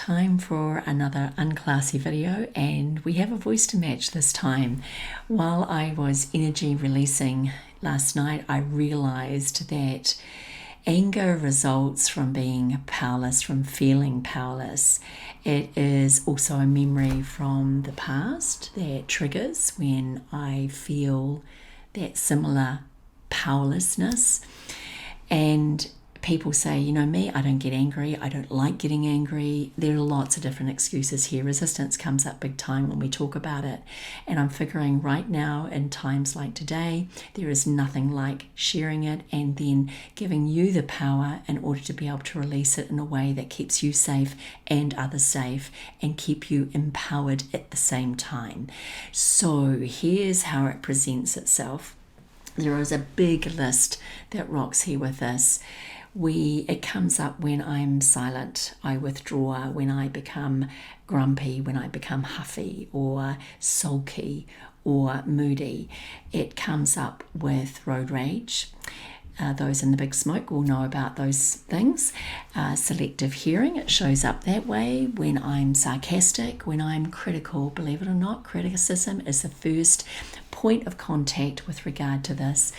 Time for another unclassy video, and we have a voice to match this time. While I was energy releasing last night, I realized that anger results from being powerless, from feeling powerless. It is also a memory from the past that triggers when I feel that similar powerlessness. And people say, you know me, I don't get angry. I don't like getting angry. There are lots of different excuses here. Resistance comes up big time when we talk about it. And I'm figuring right now, in times like today, there is nothing like sharing it and then giving you the power in order to be able to release it in a way that keeps you safe and others safe and keep you empowered at the same time. So here's how it presents itself. There is a big list that rocks here with us. It comes up when I'm silent, I withdraw, when I become grumpy, when I become huffy or sulky or moody. It comes up with road rage. Those in the big smoke will know about those things. Selective hearing, it shows up that way. When I'm sarcastic, when I'm critical, believe it or not, criticism is the first point of contact with regard to this.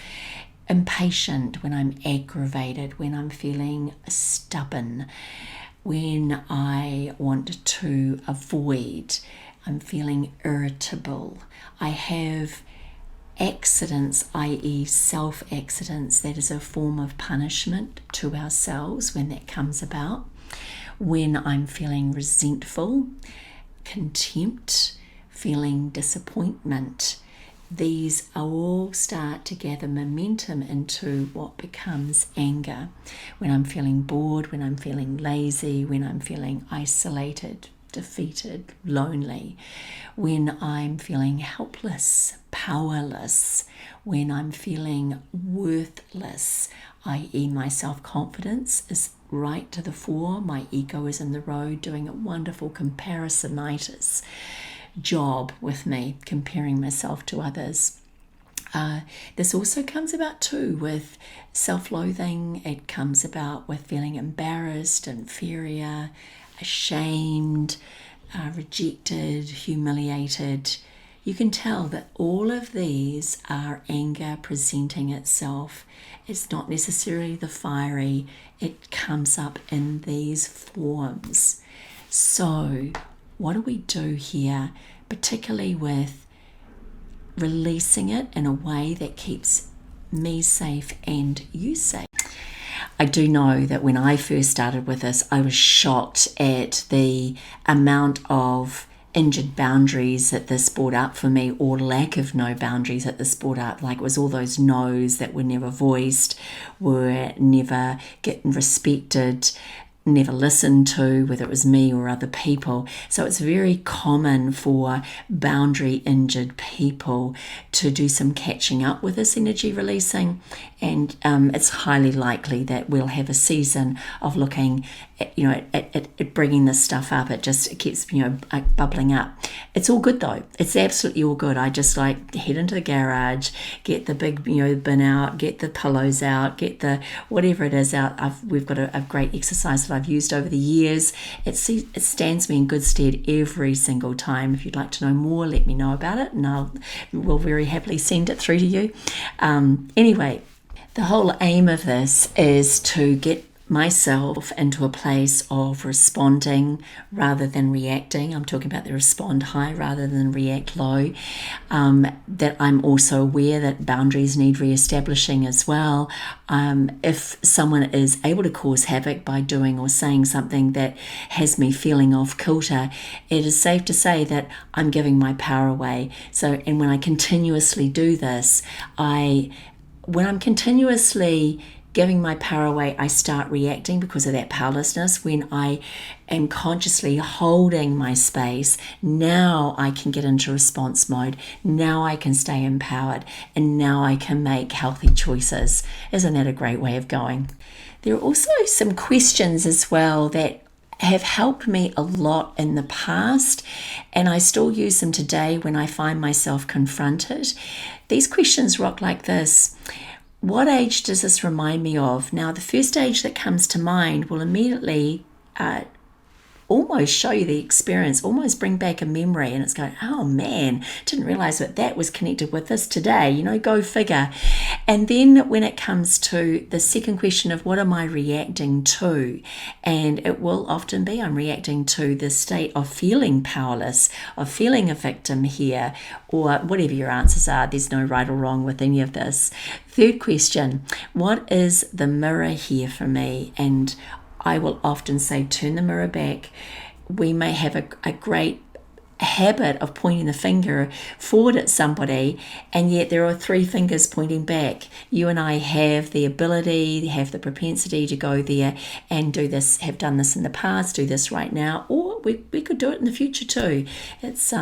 Impatient, when I'm aggravated, when I'm feeling stubborn, when I want to avoid, I'm feeling irritable. I have accidents, i.e. self-accidents, that is a form of punishment to ourselves when that comes about. When I'm feeling resentful, contempt, feeling disappointment, these all start to gather momentum into what becomes anger. When I'm feeling bored, when I'm feeling lazy, when I'm feeling isolated, defeated, lonely, when I'm feeling helpless, powerless, when I'm feeling worthless, i.e. my self-confidence is right to the fore, my ego is in the road doing a wonderful comparisonitis job with me, comparing myself to others. This also comes about too with self-loathing. It comes about with feeling embarrassed, inferior, ashamed, rejected, humiliated. You can tell that all of these are anger presenting itself. It's not necessarily the fiery, it comes up in these forms. So what do we do here, particularly with releasing it in a way that keeps me safe and you safe? I do know that when I first started with this, I was shocked at the amount of injured boundaries that this brought up for me, or lack of no boundaries that this brought up. Like, it was all those no's that were never voiced, were never getting respected, never listened to, whether it was me or other people. So it's very common for boundary injured people to do some catching up with this energy releasing, and it's highly likely that we'll have a season of looking at bringing this stuff up. It keeps bubbling up. It's all good though. It's absolutely all good. I just like head into the garage, get the big bin out, get the pillows out, get the whatever it is out. We've got a great exercise that I've used over the years. It stands me in good stead every single time. If you'd like to know more, let me know about it, and we'll very happily send it through to you. Anyway, the whole aim of this is to get myself into a place of responding rather than reacting. I'm talking about the respond high rather than react low. That I'm also aware that boundaries need re-establishing as well. If someone is able to cause havoc by doing or saying something that has me feeling off kilter, it is safe to say that I'm giving my power away. And when I continuously do this, when I'm continuously giving my power away, I start reacting because of that powerlessness. When I am consciously holding my space, now I can get into response mode. Now I can stay empowered, and now I can make healthy choices. Isn't that a great way of going? There are also some questions as well that have helped me a lot in the past, and I still use them today when I find myself confronted. These questions rock like this. What age does this remind me of? Now, the first age that comes to mind will immediately almost show you the experience, almost bring back a memory, and it's going, oh man, didn't realize that was connected with this today, go figure. And then when it comes to the second question of what am I reacting to, and it will often be I'm reacting to the state of feeling powerless, of feeling a victim here, or whatever your answers are. There's no right or wrong with any of this. Third question, what is the mirror here for me? And I will often say, turn the mirror back. We may have a great habit of pointing the finger forward at somebody, and yet there are 3 fingers pointing back. You and I have the ability, have the propensity to go there and do this, have done this in the past, do this right now, or we could do it in the future too. It's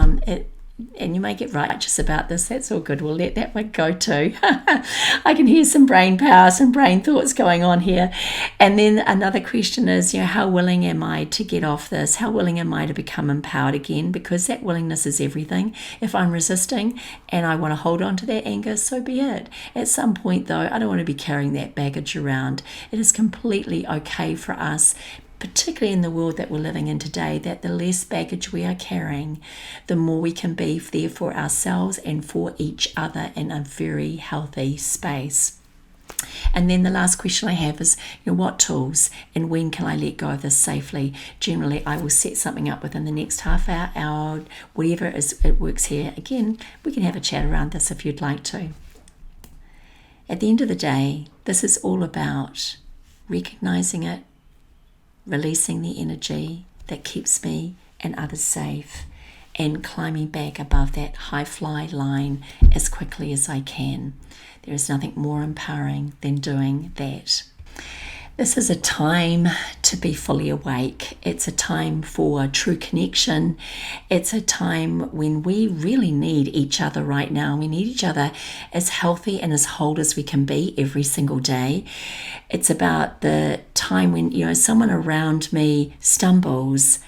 and you may get righteous about this. That's all good. We'll let that one go too. I can hear some brain power, some brain thoughts going on here. And then another question is, how willing am I to get off this? How willing am I to become empowered again? Because that willingness is everything. If I'm resisting and I want to hold on to that anger, so be it. At some point though, I don't want to be carrying that baggage around. It is completely okay for us, particularly in the world that we're living in today, that the less baggage we are carrying, the more we can be there for ourselves and for each other in a very healthy space. And then the last question I have is, what tools and when can I let go of this safely? Generally, I will set something up within the next half hour, whatever it works here. Again, we can have a chat around this if you'd like to. At the end of the day, this is all about recognizing it, releasing the energy that keeps me and others safe, and climbing back above that high fly line as quickly as I can. There is nothing more empowering than doing that. This is a time to be fully awake. It's a time for true connection. It's a time when we really need each other right now. We need each other as healthy and as whole as we can be every single day. It's about the time when, someone around me stumbles.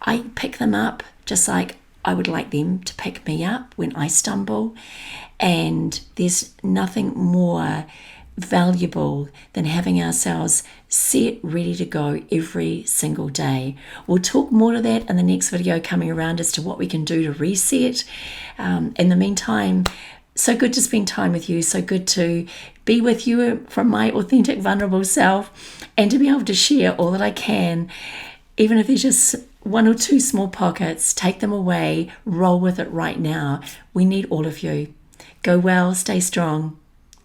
I pick them up just like I would like them to pick me up when I stumble. And there's nothing more valuable than having ourselves set, ready to go every single day. We'll talk more to that in the next video coming around as to what we can do to reset. In the meantime, so good to spend time with you, so good to be with you from my authentic, vulnerable self, and to be able to share all that I can, even if there's just 1 or 2 small pockets. Take them away, roll with it right now. We need all of you. Go well, stay strong.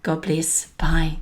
God bless. Bye.